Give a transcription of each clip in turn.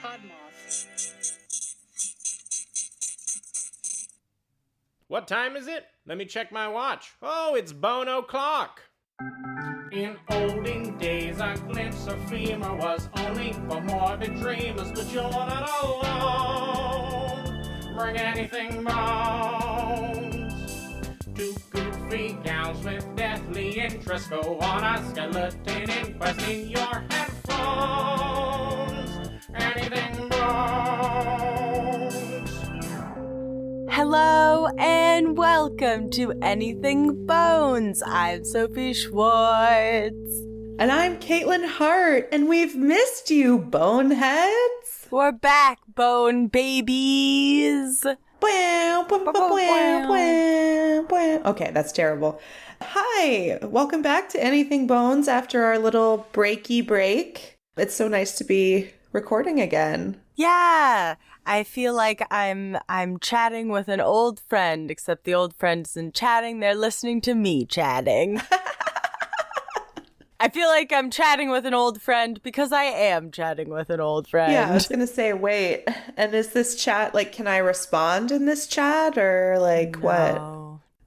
Podmoth. What time is it? Let me check my watch. Oh, it's bone o'clock. In olden days, a glimpse of femur was only for morbid dreamers, but you're not alone. Bring anything bones. Two goofy gals with deathly interest go on a skeleton inquest in your headphones. Anything bones. Hello and welcome to Anything Bones. I'm Sophie Schwartz. And I'm Katelyn Hart, and we've missed you, boneheads. We're back, bone babies. Okay, that's terrible. Hi, welcome back to Anything Bones after our little breaky break. It's so nice to be recording again. Yeah, I feel like I'm chatting with an old friend, except the old friend isn't chatting, they're listening to me chatting. I feel like I'm chatting with an old friend because I am chatting with an old friend. Yeah, I was going to say, wait, and is this chat, like, can I respond in this chat, or, like, No. what?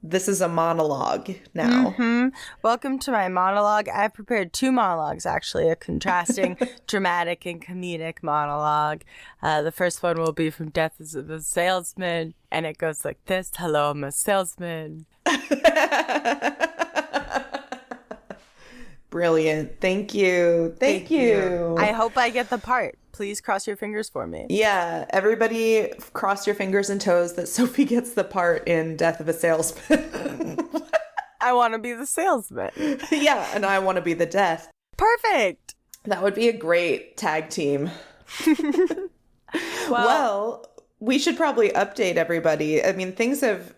This is a monologue now. Mm-hmm. Welcome to my monologue. I've prepared two monologues, actually, a contrasting dramatic and comedic monologue. The first one will be from Death of a Salesman, and it goes like this. Hello, I'm a salesman. Brilliant. Thank you. Thank you. I hope I get the part. Please cross your fingers for me. Yeah, everybody cross your fingers and toes that Sophie gets the part in Death of a Salesman. I want to be the salesman. Yeah, and I want to be the death. Perfect. That would be a great tag team. Well, we should probably update everybody. I mean, things have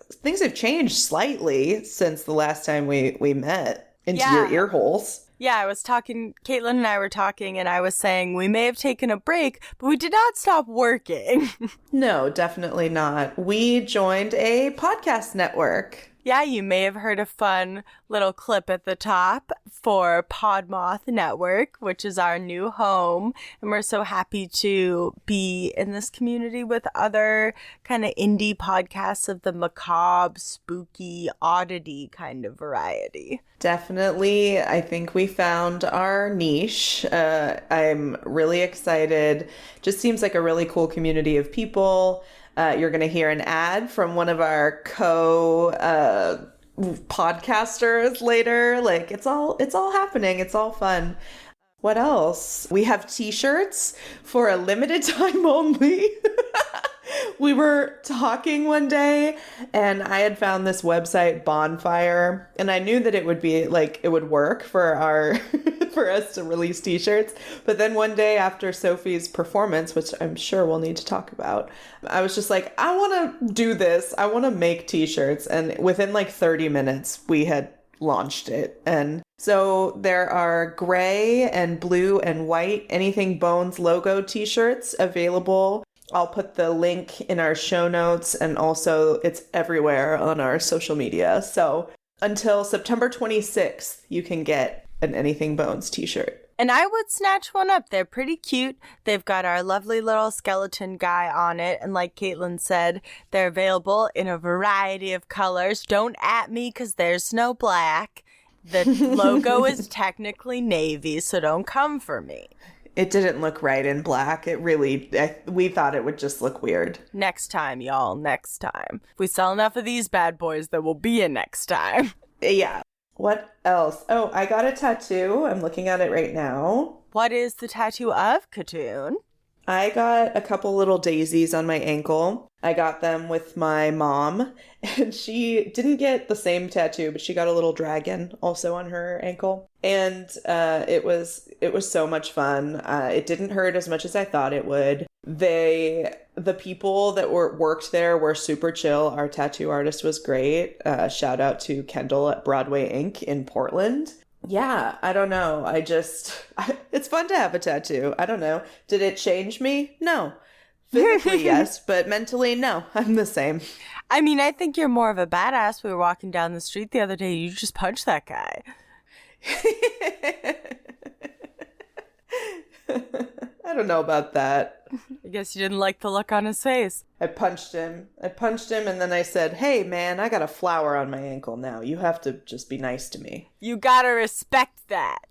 changed slightly since the last time we met into your ear holes. Yeah, Caitlin and I were talking, and I was saying we may have taken a break, but we did not stop working. No, definitely not. We joined a podcast network. Yeah, you may have heard a fun little clip at the top for Podmoth Network, which is our new home. And we're so happy to be in this community with other kind of indie podcasts of the macabre, spooky, oddity kind of variety. Definitely. I think we found our niche. I'm really excited. Just seems like a really cool community of people. You're going to hear an ad from one of our podcasters later. Like, it's all happening. It's all fun. What else? We have t-shirts for a limited time only. We were talking one day and I had found this website, Bonfire, and I knew that it would be like, it would work for our for us to release t-shirts. But then one day after Sophie's performance, which I'm sure we'll need to talk about, I was just like, I want to do this. I want to make t-shirts. And within like 30 minutes, we had launched it. And so there are gray and blue and white Anything Bones logo t-shirts available. I'll put the link in our show notes, and also it's everywhere on our social media. So until September 26th, you can get an Anything Bones t-shirt. And I would snatch one up. They're pretty cute. They've got our lovely little skeleton guy on it. And like Katelyn said, they're available in a variety of colors. Don't at me because there's no black. The logo is technically navy, so don't come for me. It didn't look right in black. We thought it would just look weird. Next time, y'all. Next time. If we sell enough of these bad boys, there will be a next time. Yeah. What else? Oh, I got a tattoo. I'm looking at it right now. What is the tattoo of, Katoon? I got a couple little daisies on my ankle. I got them with my mom, and she didn't get the same tattoo, but she got a little dragon also on her ankle. And it was so much fun. It didn't hurt as much as I thought it would. The people that worked there were super chill. Our tattoo artist was great. Shout out to Kendall at Broadway Ink in Portland. Yeah, I don't know. It's fun to have a tattoo. I don't know. Did it change me? No. Physically, yes, but mentally, no. I'm the same. I mean, I think you're more of a badass. We were walking down the street the other day. You just punched that guy. I don't know about that. guess you didn't like the look on his face. I punched him, and then I said, hey, man, I got a flower on my ankle now. You have to just be nice to me. You gotta respect that.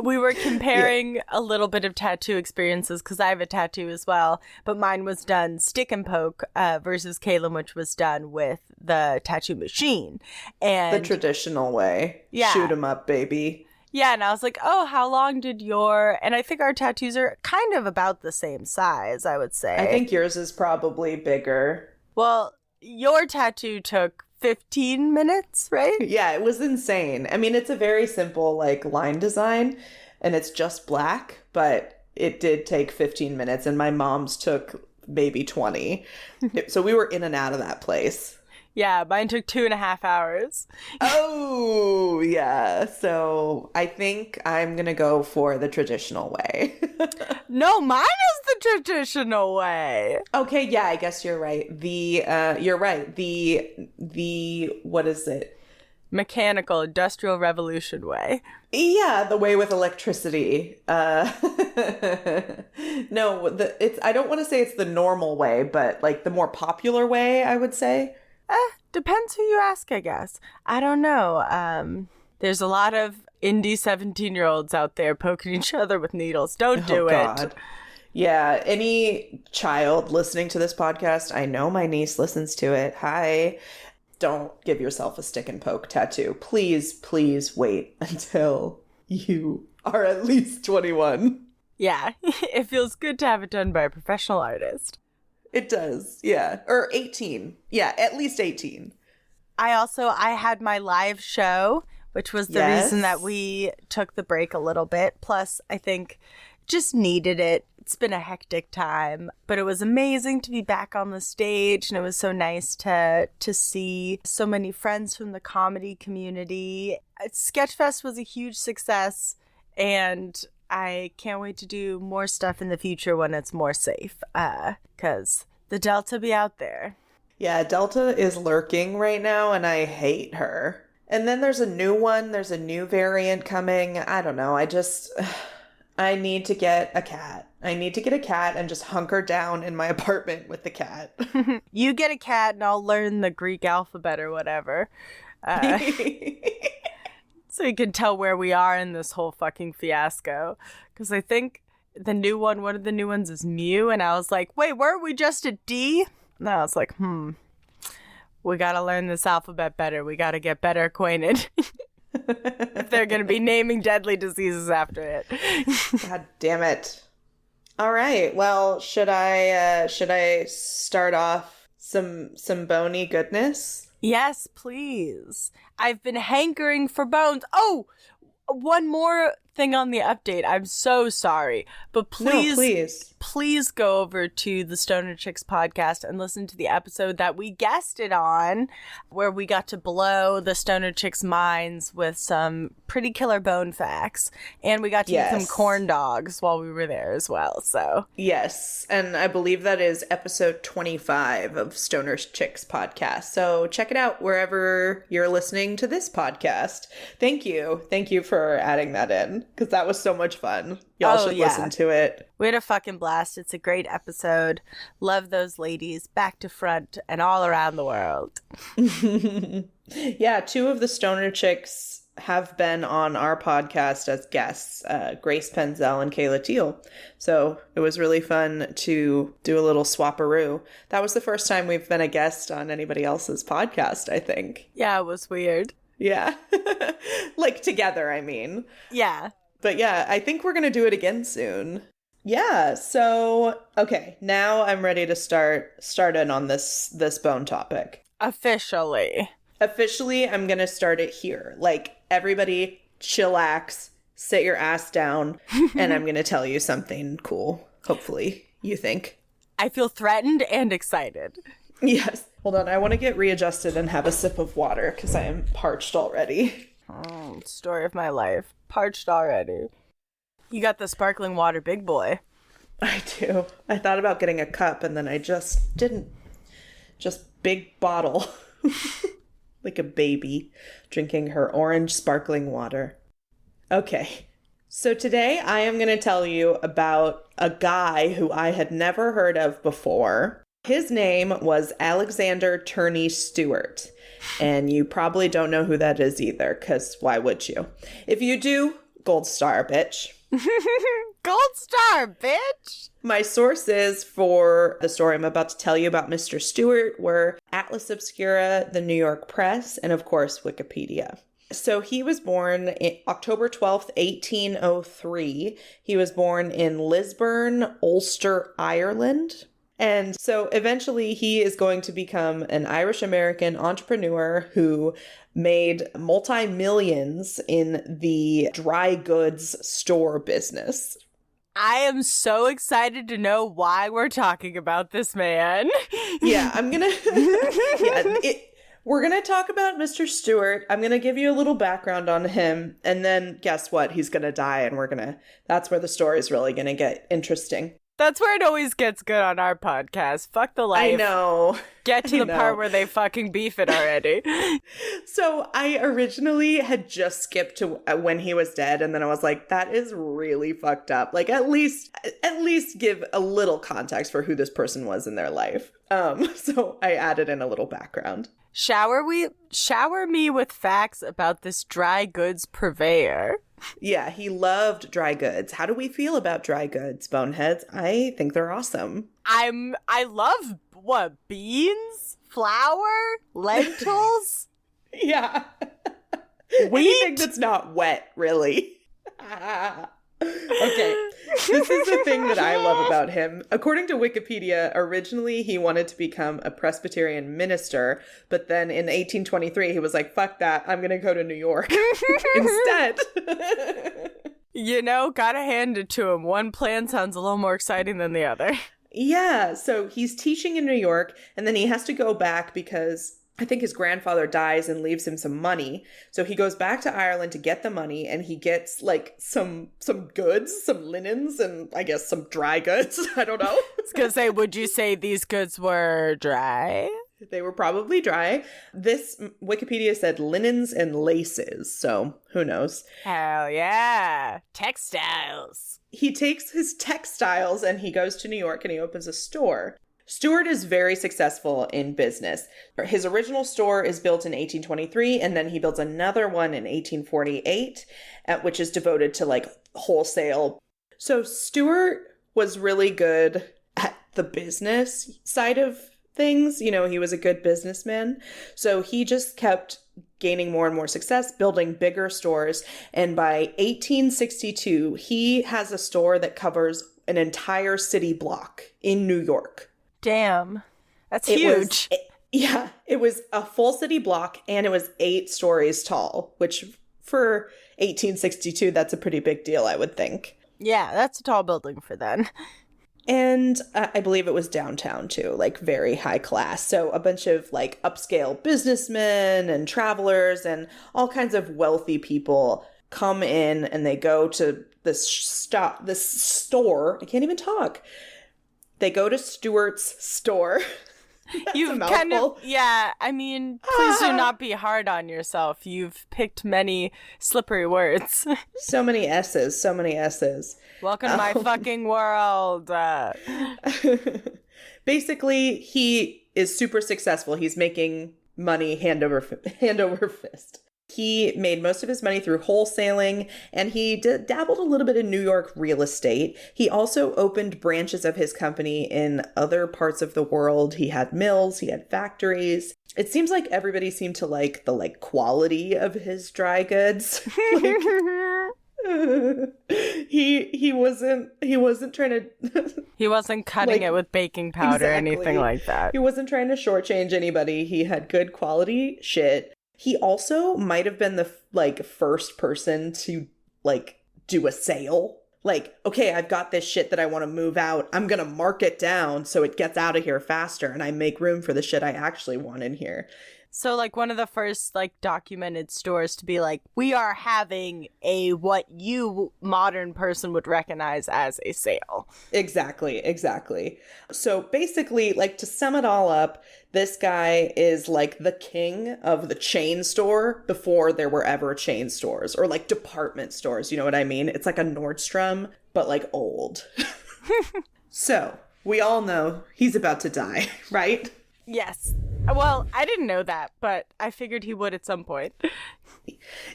We were comparing a little bit of tattoo experiences because I have a tattoo as well, but mine was done stick and poke versus Katelyn, which was done with the tattoo machine. And the traditional way. Yeah. Shoot 'em up, baby. Yeah, and I was like, oh, how long did your... And I think our tattoos are kind of about the same size, I would say. I think yours is probably bigger. Well, your tattoo took 15 minutes, right? Yeah, it was insane. I mean, it's a very simple, like, line design, and it's just black, but it did take 15 minutes, and my mom's took maybe 20. So we were in and out of that place. Yeah, mine took 2.5 hours. Oh, yeah. So I think I'm going to go for the traditional way. No, mine is the traditional way. Okay, yeah, I guess you're right. You're right. What is it? Mechanical Industrial Revolution way. Yeah, the way with electricity. No, I don't want to say it's the normal way, but like the more popular way, I would say. Depends who you ask, I guess. I don't know. There's a lot of indie 17-year-olds out there poking each other with needles. Don't do it. Yeah, any child listening to this podcast, I know my niece listens to it. Hi. Don't give yourself a stick and poke tattoo. Please, please wait until you are at least 21. Yeah, it feels good to have it done by a professional artist. It does, yeah. Or 18. Yeah, at least 18. I had my live show, which was the reason that we took the break a little bit. Plus, I think just needed it. It's been a hectic time, but it was amazing to be back on the stage, and it was so nice to see so many friends from the comedy community. Sketchfest was a huge success, and I can't wait to do more stuff in the future when it's more safe, because the Delta be out there. Yeah, Delta is lurking right now, and I hate her. And then there's a new one. There's a new variant coming. I don't know. I need to get a cat. I need to get a cat and just hunker down in my apartment with the cat. You get a cat, and I'll learn the Greek alphabet or whatever. So you can tell where we are in this whole fucking fiasco. Because I think the new one, one of the new ones is Mew. And I was like, wait, weren't we just at D? And I was like, we got to learn this alphabet better. We got to get better acquainted. If they're going to be naming deadly diseases after it. God damn it. All right. Well, should I start off some bony goodness? Yes, please. I've been hankering for bones. Oh, one more thing on the update. I'm so sorry, but please go over to the Stoner Chicks podcast and listen to the episode that we guested on, where we got to blow the Stoner Chicks' minds with some pretty killer bone facts, and we got to eat some corn dogs while we were there as well. So yes, and I believe that is episode 25 of Stoner Chicks podcast. So check it out wherever you're listening to this podcast. Thank you for adding that in, because that was so much fun. Y'all should listen to it. We had a fucking blast. It's a great episode. Love those ladies, back to front and all around the world. Yeah, 2 of the Stoner Chicks have been on our podcast as guests, Grace Penzel and Kayla Teal. So it was really fun to do a little swapperoo. That was the first time we've been a guest on anybody else's podcast, I think. Yeah, it was weird. Yeah. Like together, I mean. Yeah. But yeah, I think we're going to do it again soon. Yeah, so, okay, now I'm ready to start in on this bone topic. Officially, I'm going to start it here. Like, everybody chillax, sit your ass down, and I'm going to tell you something cool, hopefully, you think. I feel threatened and excited. Yes. Hold on, I want to get readjusted and have a sip of water, because I am parched already. Oh, story of my life. Parched already. You got the sparkling water, big boy. I do. I thought about getting a cup, and then I just didn't. Just big bottle. Like a baby drinking her orange sparkling water. Okay. So today I am going to tell you about a guy who I had never heard of before. His name was Alexander Turney Stewart. And you probably don't know who that is either, because why would you? If you do, gold star, bitch. Gold star, bitch! My sources for the story I'm about to tell you about Mr. Stewart were Atlas Obscura, the New York Press, and of course, Wikipedia. So he was born October 12th, 1803. He was born in Lisburn, Ulster, Ireland. And so eventually he is going to become an Irish-American entrepreneur who made multi-millions in the dry goods store business. I am so excited to know why we're talking about this man. Yeah, we're going to talk about Mr. Stewart. I'm going to give you a little background on him. And then guess what? He's going to die and that's where the story is really going to get interesting. That's where it always gets good on our podcast. Fuck the life. I know. Get to the part where they fucking beef it already. So I originally had just skipped to when he was dead, and then I was like, that is really fucked up. Like, at least give a little context for who this person was in their life. So I added in a little background. Shower me with facts about this dry goods purveyor. Yeah, he loved dry goods. How do we feel about dry goods, boneheads? I think they're awesome. I love beans, flour, lentils. Yeah. Wheat? Anything that's not wet, really. Okay, this is the thing that I love about him. According to Wikipedia, originally he wanted to become a Presbyterian minister, but then in 1823 he was like, fuck that, I'm gonna go to New York instead. You know, gotta hand it to him. One plan sounds a little more exciting than the other. Yeah, so he's teaching in New York, and then he has to go back because I think his grandfather dies and leaves him some money. So he goes back to Ireland to get the money, and he gets like some goods, some linens, and I guess some dry goods. I don't know. I was gonna say, would you say these goods were dry? They were probably dry. This Wikipedia said linens and laces, so who knows? Hell yeah. Textiles. He takes his textiles and he goes to New York and he opens a store. Stewart is very successful in business. His original store is built in 1823, and then he builds another one in 1848, which is devoted to like wholesale. So Stewart was really good at the business side of things. You know, he was a good businessman. So he just kept gaining more and more success, building bigger stores. And by 1862, he has a store that covers an entire city block in New York. Damn. That's huge. It was a full city block, and it was 8 stories tall, which for 1862, that's a pretty big deal, I would think. Yeah, that's a tall building for then. And I believe it was downtown too, like very high class. So a bunch of like upscale businessmen and travelers and all kinds of wealthy people come in, and they go to this store. I can't even talk. They go to Stewart's store. You've kind of, yeah, I mean, please do not be hard on yourself. You've picked many slippery words. So many S's, so many S's. Welcome to my fucking world. Basically, he is super successful. He's making money hand over fist. He made most of his money through wholesaling, and he dabbled a little bit in New York real estate. He also opened branches of his company in other parts of the world. He had mills, he had factories. It seems like everybody seemed to like the quality of his dry goods. He wasn't trying to he wasn't cutting it with baking powder or anything like that. He wasn't trying to shortchange anybody. He had good quality shit. He also might have been the first person to do a sale. Like, okay, I've got this shit that I want to move out. I'm going to mark it down so it gets out of here faster and I make room for the shit I actually want in here. So, like, one of the first, like, documented stores to be like, we are having a what you, modern person, would recognize as a sale. Exactly. So basically, like, to sum it all up, this guy is like the king of the chain store before there were ever chain stores, or like department stores. You know what I mean? It's like a Nordstrom, but like old. So we all know he's about to die, right? Yes. Well, I didn't know that, but I figured he would at some point.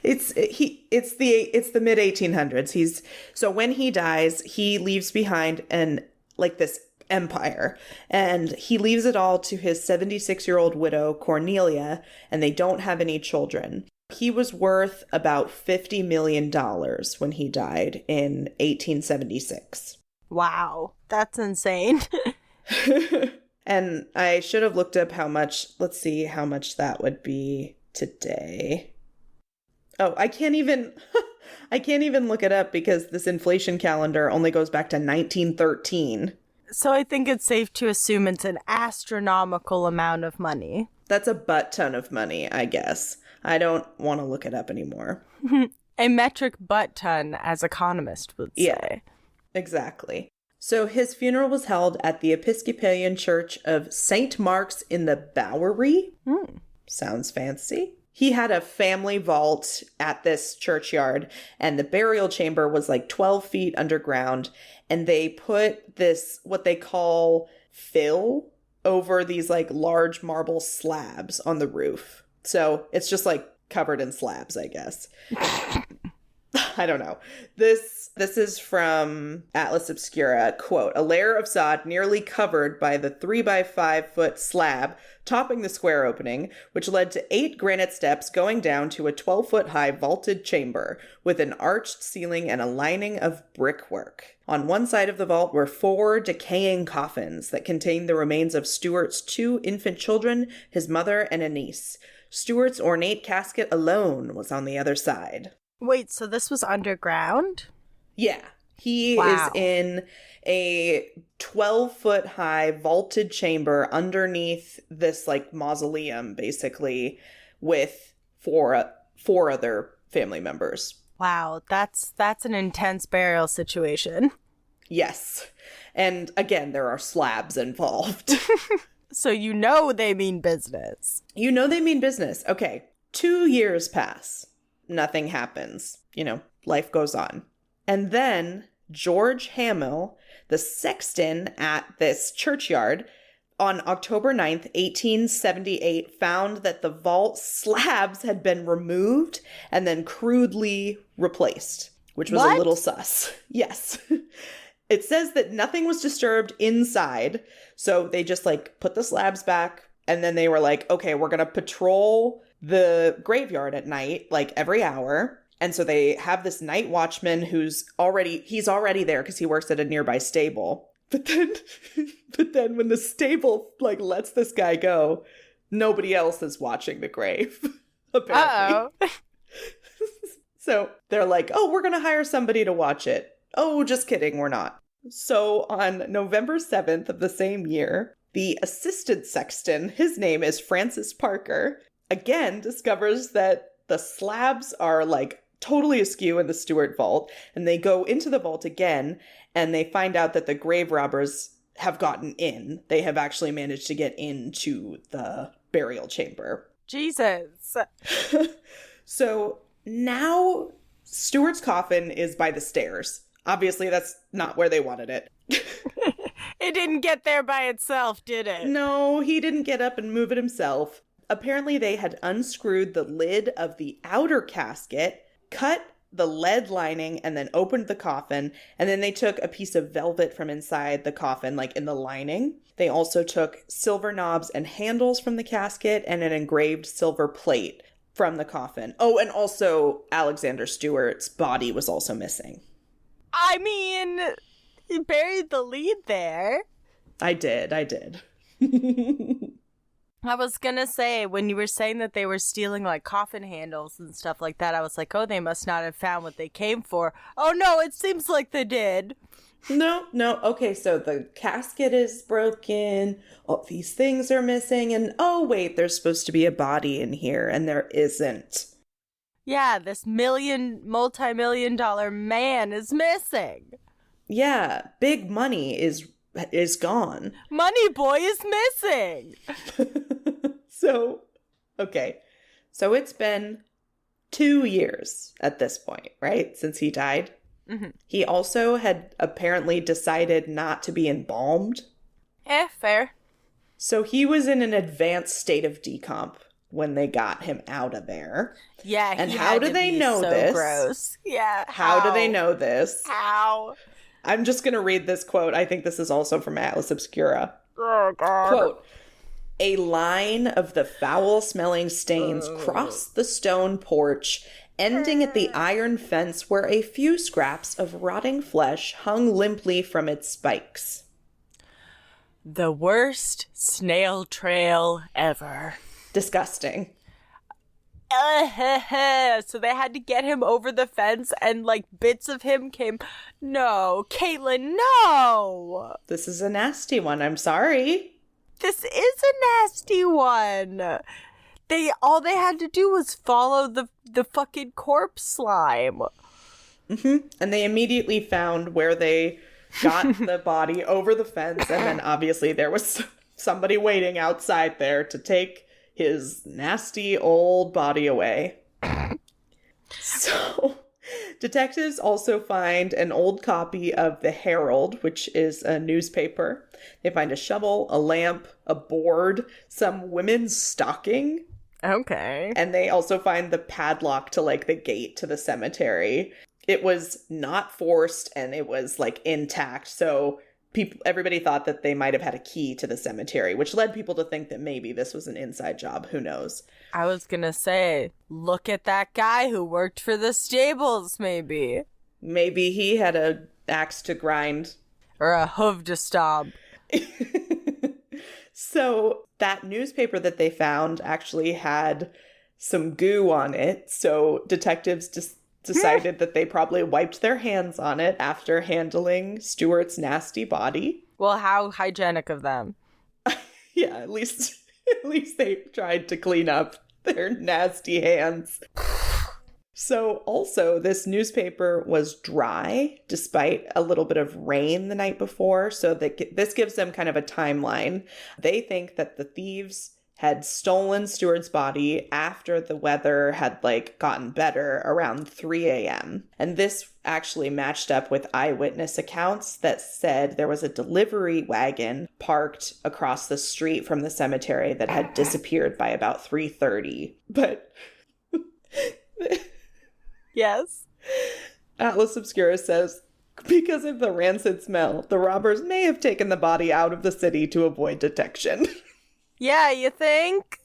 It's the mid 1800s. So when he dies, he leaves behind this empire, and he leaves it all to his 76-year-old widow Cornelia, and they don't have any children. He was worth about $50 million when he died in 1876. Wow, that's insane. And I should have looked up how much, let's see how much that would be today. Oh, I can't even look it up because this inflation calendar only goes back to 1913. So I think it's safe to assume it's an astronomical amount of money. That's a butt ton of money, I guess. I don't want to look it up anymore. A metric butt ton, as economists would say. Yeah, exactly. So his funeral was held at the Episcopalian Church of St. Mark's in the Bowery. Sounds fancy. He had a family vault at this churchyard, and the burial chamber was like 12 feet underground, and they put this, what they call fill, over these like large marble slabs on the roof. So it's just like covered in slabs, I guess. I don't know. This is from Atlas Obscura. Quote, a layer of sod nearly covered by the 3-by-5 foot slab topping the square opening, which led to 8 granite steps going down to a 12-foot high vaulted chamber with an arched ceiling and a lining of brickwork. On one side of the vault were 4 decaying coffins that contained the remains of Stewart's 2 infant children, his mother, and a niece. Stewart's ornate casket alone was on the other side. Wait, so this was underground? Yeah. He is in a 12-foot high vaulted chamber underneath this like mausoleum, basically, with four other family members. Wow, that's an intense burial situation. Yes. And again, there are slabs involved. So you know they mean business. You know they mean business. Okay. 2 years pass. Nothing happens. You know, life goes on. And then George Hamill, the sexton at this churchyard, on October 9th, 1878, found that the vault slabs had been removed and then crudely replaced, which was a little sus. Yes. It says that nothing was disturbed inside, so they just like put the slabs back, and then they were like, okay, we're going to patrol the graveyard at night, like every hour. And so they have this night watchman he's already there because he works at a nearby stable. But then when the stable like lets this guy go, nobody else is watching the grave, apparently. Uh-oh. So they're like, oh, we're going to hire somebody to watch it. Oh, just kidding, we're not. So on November 7th of the same year, the assistant sexton, his name is Francis Parker, again discovers that the slabs are like totally askew in the Stewart vault, and they go into the vault again, and they find out that the grave robbers have gotten in. They have actually managed to get into the burial chamber. Jesus. So now Stewart's coffin is by the stairs. Obviously, that's not where they wanted it. It didn't get there by itself, did it? No, he didn't get up and move it himself. Apparently, they had unscrewed the lid of the outer casket, cut the lead lining, and then opened the coffin. And then they took a piece of velvet from inside the coffin, like in the lining. They also took silver knobs and handles from the casket and an engraved silver plate from the coffin. Oh, and also Alexander Stewart's body was also missing. I mean, you buried the lead there. I did. I was gonna say, when you were saying that they were stealing, like, coffin handles and stuff like that, I was like, oh, they must not have found what they came for. Oh, no, it seems like they did. No. Okay, so the casket is broken. All these things are missing. And oh, wait, there's supposed to be a body in here, and there isn't. Yeah, this multi-million dollar man is missing. Yeah, big money is gone. Money boy is missing. So, okay. So it's been 2 years at this point, right? Since he died. Mm-hmm. He also had apparently decided not to be embalmed. Fair. So he was in an advanced state of decomp when they got him out of there. Yeah, and how do they know this? Gross. Yeah. How do they know this? How? I'm just going to read this quote. I think this is also from Atlas Obscura. Oh, God. Quote, "A line of the foul-smelling stains crossed the stone porch, ending at the iron fence where a few scraps of rotting flesh hung limply from its spikes." The worst snail trail ever. Disgusting. So they had to get him over the fence and, like, bits of him came. No, Katelyn, no! This is a nasty one. I'm sorry. This is a nasty one. All they had to do was follow the fucking corpse slime. Mm-hmm. And they immediately found where they got the body over the fence, and then obviously there was somebody waiting outside there to take his nasty old body away. So, detectives also find an old copy of the Herald, which is a newspaper. They find a shovel, a lamp, a board, some women's stocking. Okay. And they also find the padlock to, like, the gate to the cemetery. It was not forced and it was, like, intact, so everybody thought that they might have had a key to the cemetery, which led people to think that maybe this was an inside job. Who knows? I was gonna say, look at that guy who worked for the stables, maybe. Maybe he had a axe to grind. Or a hoof to stomp. So that newspaper that they found actually had some goo on it. So detectives just decided that they probably wiped their hands on it after handling Stewart's nasty body. Well, how hygienic of them. Yeah, at least they tried to clean up their nasty hands. So also, this newspaper was dry despite a little bit of rain the night before. So this gives them kind of a timeline. They think that the thieves had stolen Stewart's body after the weather had, like, gotten better around 3 a.m. And this actually matched up with eyewitness accounts that said there was a delivery wagon parked across the street from the cemetery that had disappeared by about 3:30. But yes, Atlas Obscura says, because of the rancid smell, the robbers may have taken the body out of the city to avoid detection. Yeah, you think?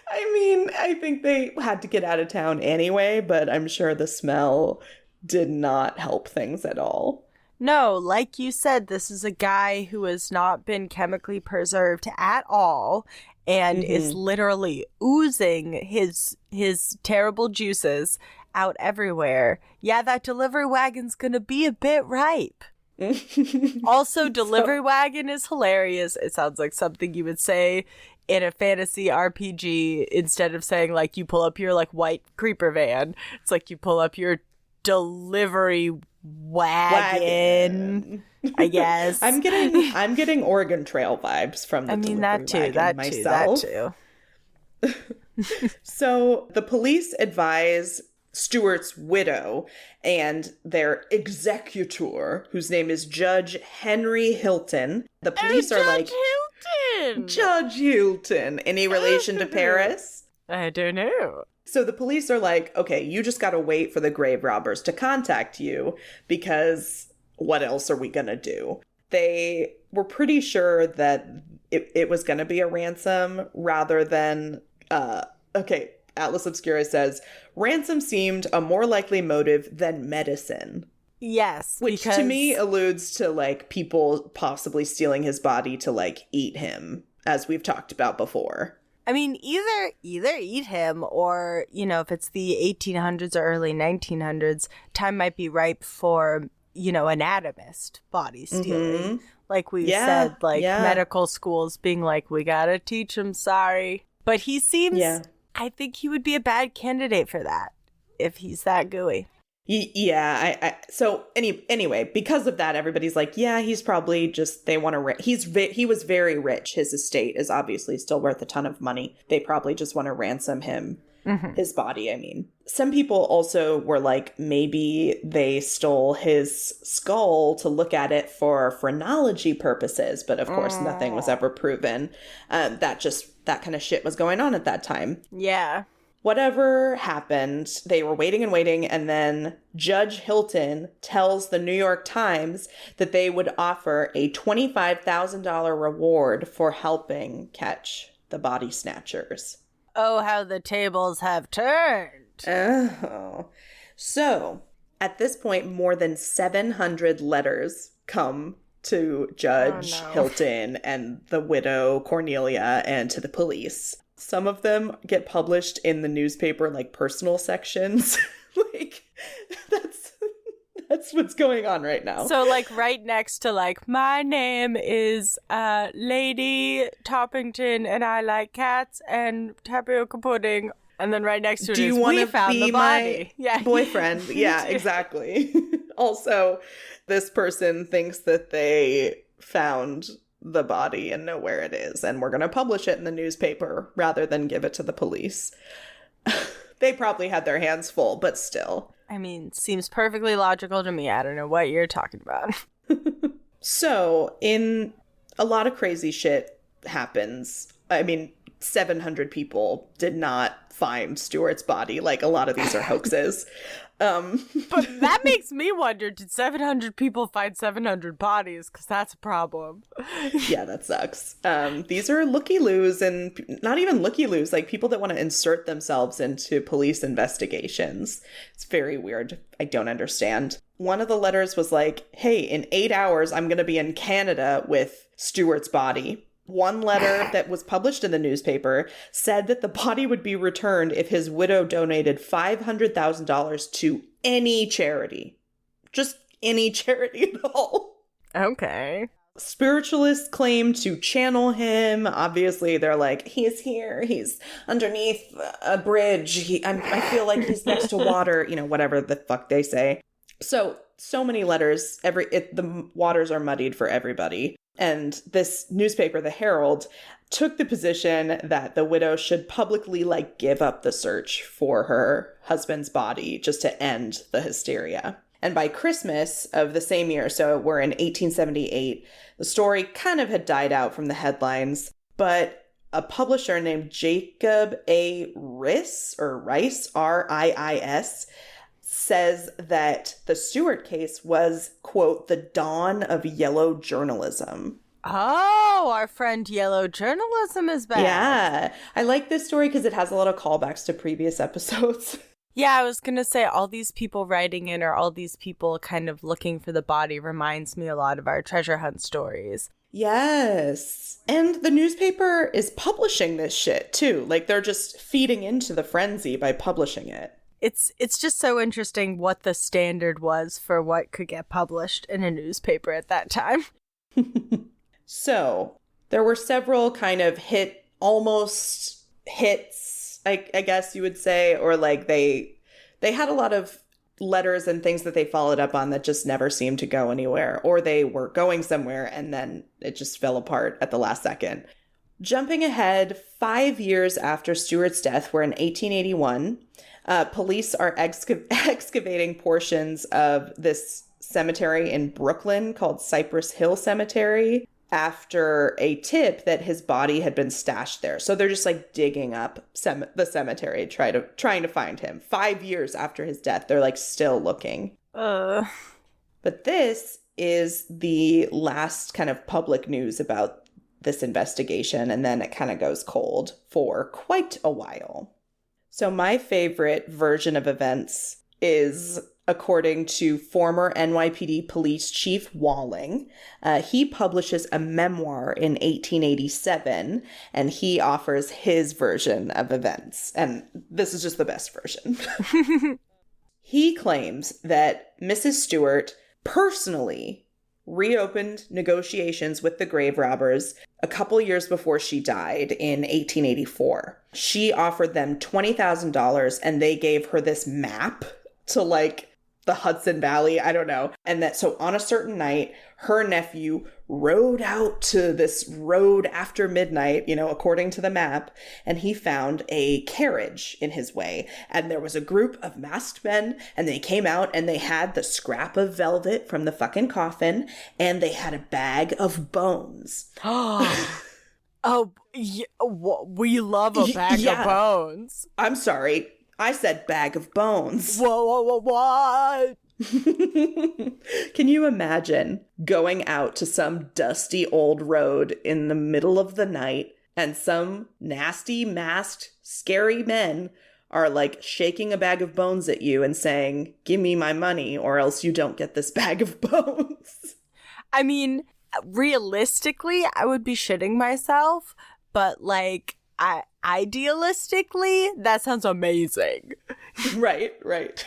I mean, I think they had to get out of town anyway, but I'm sure the smell did not help things at all. No, like you said, this is a guy who has not been chemically preserved at all and is literally oozing his terrible juices out everywhere. Yeah, that delivery wagon's gonna be a bit ripe. Also, delivery wagon is hilarious. It sounds like something you would say in a fantasy RPG instead of saying, like, you pull up your, like, white creeper van. It's like you pull up your delivery wagon. I guess. I'm getting Oregon Trail vibes from the delivery wagon myself. That too. So the police advise Stewart's widow and their executor, whose name is Judge Henry Hilton. The police are like, Hilton! Judge Hilton. Any relation to Paris? I don't know. So the police are like, okay, you just gotta wait for the grave robbers to contact you, because what else are we gonna do? They were pretty sure that it was gonna be a ransom rather than, Atlas Obscura says, ransom seemed a more likely motive than medicine. Yes. Which to me alludes to, like, people possibly stealing his body to, like, eat him, as we've talked about before. I mean, either eat him or, you know, if it's the 1800s or early 1900s, time might be ripe for anatomist body stealing. Like we Yeah, said, like yeah. medical schools being like, we gotta teach him, sorry. But he seems, I think he would be a bad candidate for that if he's that gooey. Yeah, so anyway, because of that, everybody's like, yeah, he's probably just, they want to, he was very rich. His estate is obviously still worth a ton of money. They probably just want to ransom him, his body, I mean. Some people also were like, maybe they stole his skull to look at it for phrenology purposes, but of course nothing was ever proven. That kind of shit was going on at that time. Yeah. Whatever happened, they were waiting and waiting, and then Judge Hilton tells the New York Times that they would offer a $25,000 reward for helping catch the body snatchers. Oh, how the tables have turned. Oh. So, at this point, more than 700 letters come to Judge Hilton and the widow Cornelia and to the police. Some of them get published in the newspaper, like personal sections. Like, that's what's going on right now. So, like, right next to, like, my name is Lady Toppington and I like cats and tapioca pudding. And then right next to it Do you is, want we to found be the body. my boyfriend? Yeah, exactly. Also, this person thinks that they found the body and know where it is, and we're going to publish it in the newspaper rather than give it to the police. They probably had their hands full, but still. I mean, seems perfectly logical to me. I don't know what you're talking about. So, in a lot of crazy shit happens. I mean, 700 people did not find Stewart's body. Like, a lot of these are hoaxes. But that makes me wonder, did 700 people find 700 bodies? Because that's a problem. Yeah, that sucks. These are looky-loos, and not even looky-loos, like people that want to insert themselves into police investigations. It's very weird. I don't understand. One of the letters was like, hey, in 8 hours, I'm going to be in Canada with Stewart's body. One letter that was published in the newspaper said that the body would be returned if his widow donated $500,000 to any charity. Just any charity at all. Okay. Spiritualists claim to channel him. Obviously, they're like, he's here. He's underneath a bridge. I feel like he's next to water. Whatever the fuck they say. So many letters. The waters are muddied for everybody. And this newspaper, the Herald, took the position that the widow should publicly, give up the search for her husband's body just to end the hysteria. And by Christmas of the same year, so we're in 1878, the story kind of had died out from the headlines, but a publisher named Jacob A. Rice, R-I-I-S, says that the Stewart case was, quote, the dawn of yellow journalism. Oh, our friend yellow journalism is back. Yeah. I like this story because it has a lot of callbacks to previous episodes. Yeah, I was going to say all these people writing in or all these people kind of looking for the body reminds me a lot of our treasure hunt stories. Yes. And the newspaper is publishing this shit too. Like they're just feeding into the frenzy by publishing it. It's just so interesting what the standard was for what could get published in a newspaper at that time. So, there were several kind of almost hits, I guess you would say, or they had a lot of letters and things that they followed up on that just never seemed to go anywhere, or they were going somewhere and then it just fell apart at the last second. Jumping ahead 5 years after Stewart's death, we're in 1881. Police are excavating portions of this cemetery in Brooklyn called Cypress Hill Cemetery after a tip that his body had been stashed there. So they're just digging up the cemetery, trying to find him. 5 years after his death, they're still looking. But this is the last kind of public news about this investigation, and then it kind of goes cold for quite a while. So my favorite version of events is according to former NYPD Police Chief Walling. He publishes a memoir in 1887, and he offers his version of events. And this is just the best version. He claims that Mrs. Stewart personally reopened negotiations with the grave robbers a couple years before she died in 1884. She offered them $20,000 and they gave her this map to like the Hudson Valley, I don't know. And that so on a certain night, her nephew rode out to this road after midnight, you know, according to the map, and he found a carriage in his way. And there was a group of masked men, and they came out and they had the scrap of velvet from the fucking coffin, and they had a bag of bones. Oh, yeah, we love a bag of bones. I'm sorry. I said bag of bones. Whoa, what? Can you imagine going out to some dusty old road in the middle of the night and some nasty, masked, scary men are like shaking a bag of bones at you and saying, "Give me my money or else you don't get this bag of bones"? I mean, realistically, I would be shitting myself, but like, idealistically, that sounds amazing. Right.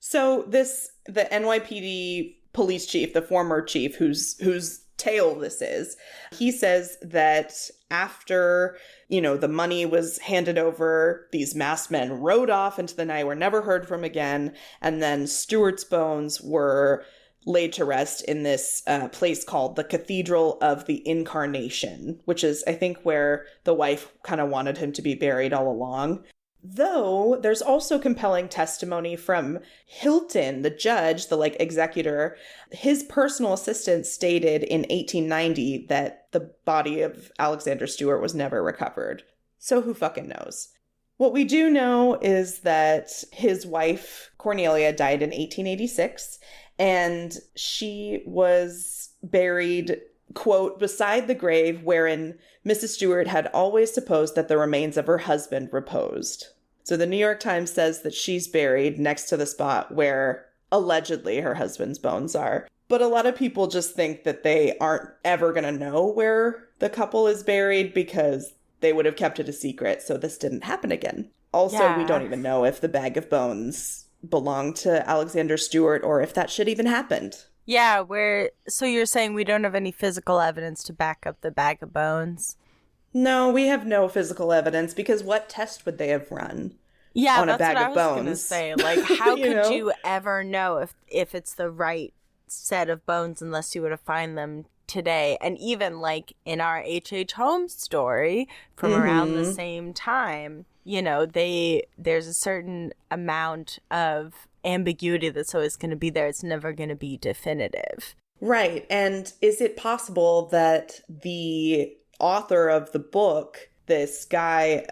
So the NYPD police chief, the former chief whose tale this is, he says that after, you know, the money was handed over, these masked men rode off into the night, were never heard from again, and then Stewart's bones were laid to rest in this place called the Cathedral of the Incarnation, which is, I think, where the wife kind of wanted him to be buried all along. Though there's also compelling testimony from Hilton, the judge, the like executor. His personal assistant stated in 1890 that the body of Alexander Stewart was never recovered. So who fucking knows? What we do know is that his wife, Cornelia, died in 1886, and she was buried, quote, beside the grave wherein Mrs. Stewart had always supposed that the remains of her husband reposed. So the New York Times says that she's buried next to the spot where allegedly her husband's bones are. But a lot of people just think that they aren't ever going to know where the couple is buried because they would have kept it a secret, so this didn't happen again. Also, we don't even know if the bag of bones belonged to Alexander Stewart or if that shit even happened. Yeah, so you're saying we don't have any physical evidence to back up the bag of bones? No, we have no physical evidence because what test would they have run? Yeah, on a bag of bones? That's what I was going to say. Like, how could know? you ever know if it's the right set of bones unless you were to find them today? And even like in our H.H. Holmes story from around the same time, you know, there's a certain amount of ambiguity that's always going to be there. It's never going to be definitive. Right. And is it possible that the author of the book, this guy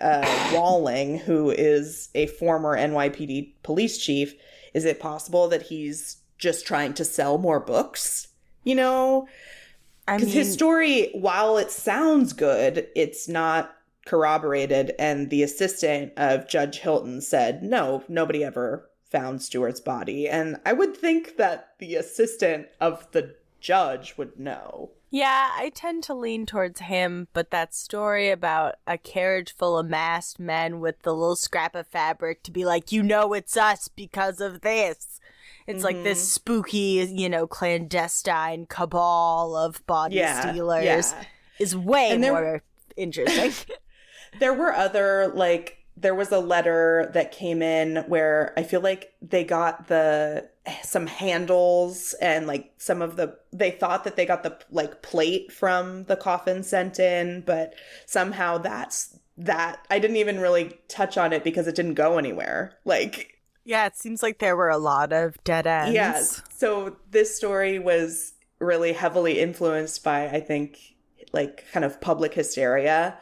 Walling, who is a former NYPD police chief, is it possible that he's just trying to sell more books? You know? Because his story, while it sounds good, it's not corroborated. And the assistant of Judge Hilton said, no, nobody ever found Stewart's body. And I would think that the assistant of the judge would know. Yeah, I tend to lean towards him, but that story about a carriage full of masked men with the little scrap of fabric to be like, you know, it's us because of this. It's like this spooky, you know, clandestine cabal of body stealers is way more interesting. There were other, like, there was a letter that came in where I feel like they got some handles and like they thought that they got the like plate from the coffin sent in, but somehow that I didn't even really touch on it because it didn't go anywhere. Like, yeah, it seems like there were a lot of dead ends. Yes. So this story was really heavily influenced by, I think, like kind of public hysteria,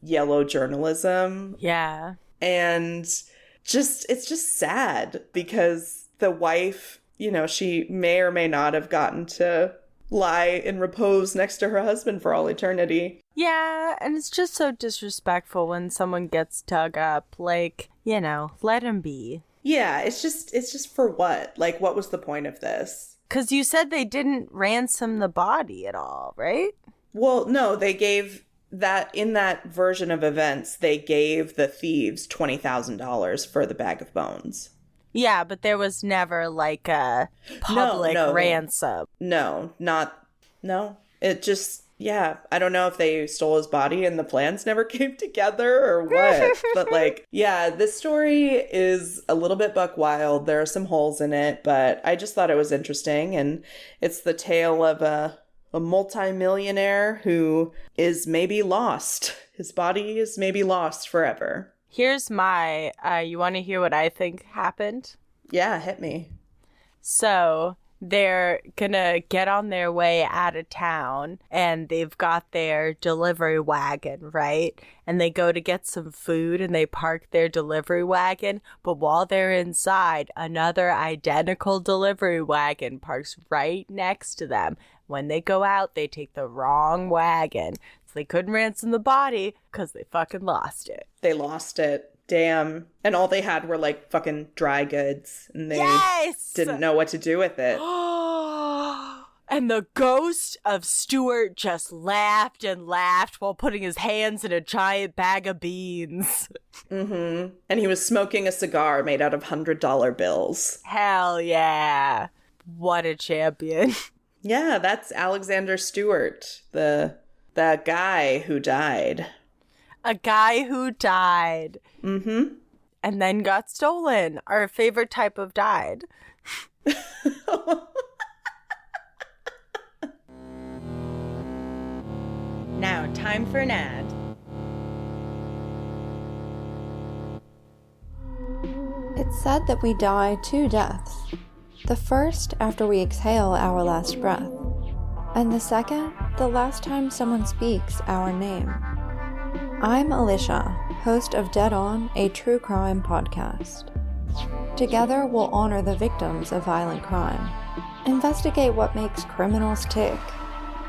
yellow journalism. Yeah. And it's just sad because the wife, you know, she may or may not have gotten to lie in repose next to her husband for all eternity. Yeah, and it's just so disrespectful when someone gets dug up. Like, you know, let him be. Yeah, it's just for what? Like, what was the point of this? Because you said they didn't ransom the body at all, right? Well, no, they gave that, in that version of events, they gave the thieves $20,000 for the bag of bones. Yeah, but there was never like a public ransom. No. It just, yeah. I don't know if they stole his body and the plans never came together or what. But like, yeah, this story is a little bit buck wild. There are some holes in it, but I just thought it was interesting. And it's the tale of a multimillionaire who is maybe lost. His body is maybe lost forever. Here's my, you want to hear what I think happened? Yeah, hit me. So they're gonna get on their way out of town and they've got their delivery wagon, right? And they go to get some food and they park their delivery wagon. But while they're inside, another identical delivery wagon parks right next to them. When they go out, they take the wrong wagon. So they couldn't ransom the body because they fucking lost it. They lost it. Damn. And all they had were like fucking dry goods. And they didn't know what to do with it. And the ghost of Stewart just laughed and laughed while putting his hands in a giant bag of beans. Mm-hmm. And he was smoking a cigar made out of $100 bills. Hell yeah. What a champion. Yeah, that's Alexander Stewart, the guy who died. A guy who died. Mm-hmm. And then got stolen. Our favorite type of died. Now, time for an ad. It's said that we die 2 deaths. The first after we exhale our last breath. And the second, the last time someone speaks our name. I'm Alicia, host of Dead On, a true crime podcast. Together, we'll honor the victims of violent crime, investigate what makes criminals tick,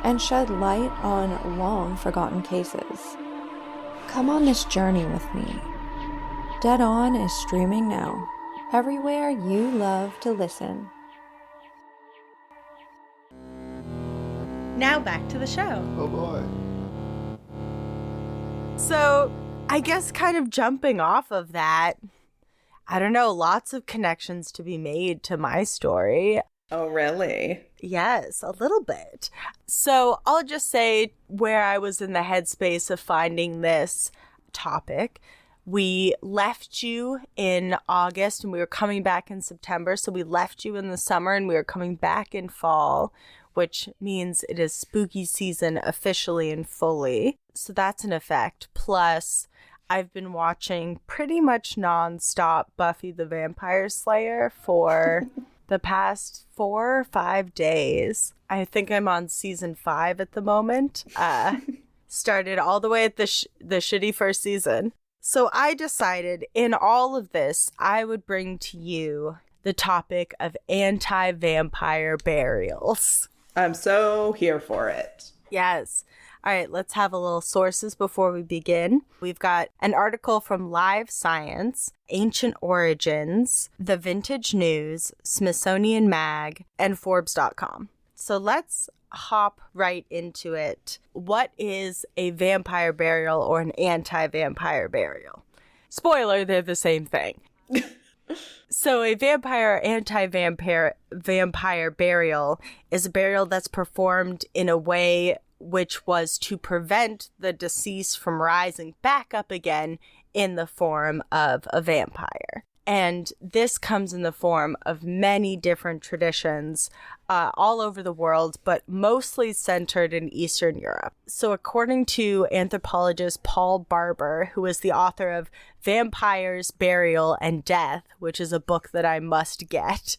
and shed light on long-forgotten cases. Come on this journey with me. Dead On is streaming now, everywhere you love to listen. Now back to the show. Oh boy. So, I guess kind of jumping off of that, I don't know, lots of connections to be made to my story. Oh, really? Yes, a little bit. So, I'll just say where I was in the headspace of finding this topic. We left you in August and we were coming back in September. So, we left you in the summer and we were coming back in fall, which means it is spooky season officially and fully. So that's an effect. Plus, I've been watching pretty much nonstop Buffy the Vampire Slayer for the past 4 or 5 days. I think I'm on season 5 at the moment. Started all the way at the shitty first season. So I decided in all of this, I would bring to you the topic of anti-vampire burials. I'm so here for it. Yes. All right, let's have a little sources before we begin. We've got an article from Live Science, Ancient Origins, The Vintage News, Smithsonian Mag, and Forbes.com. So let's hop right into it. What is a vampire burial or an anti-vampire burial? Spoiler, they're the same thing. So a vampire or anti-vampire burial is a burial that's performed in a way which was to prevent the deceased from rising back up again in the form of a vampire. And this comes in the form of many different traditions all over the world, but mostly centered in Eastern Europe. So according to anthropologist Paul Barber, who is the author of Vampires, Burial, and Death, which is a book that I must get,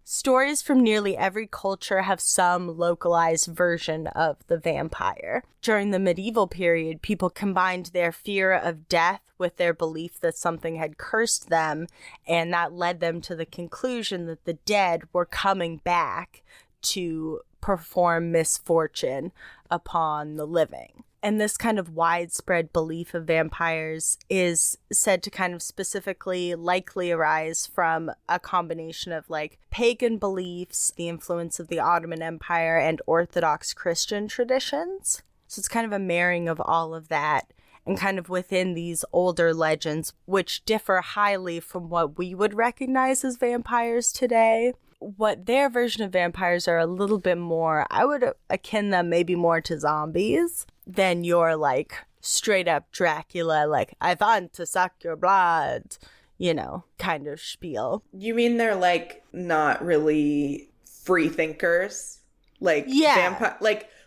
stories from nearly every culture have some localized version of the vampire. During the medieval period, people combined their fear of death with their belief that something had cursed them, and that led them to the conclusion that the dead were coming back to perform misfortune upon the living. And this kind of widespread belief of vampires is said to kind of specifically likely arise from a combination of like pagan beliefs, the influence of the Ottoman Empire, and Orthodox Christian traditions. So it's kind of a marrying of all of that. and kind of within these older legends, which differ highly from what we would recognize as vampires today. What their version of vampires are a little bit more, I would akin them maybe more to zombies than your like straight up Dracula, like, I want to suck your blood, you know, kind of spiel. You mean they're like not really free thinkers? Like, yeah.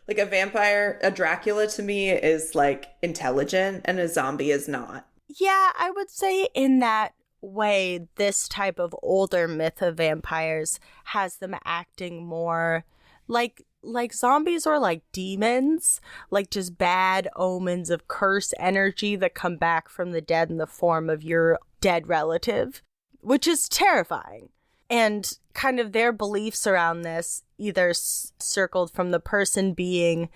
Like a vampire, a Dracula to me is like intelligent and a zombie is not. Yeah, I would say in that way, this type of older myth of vampires has them acting more like zombies or like demons, like just bad omens of curse energy that come back from the dead in the form of your dead relative, which is terrifying. And kind of their beliefs around this either circled from the person being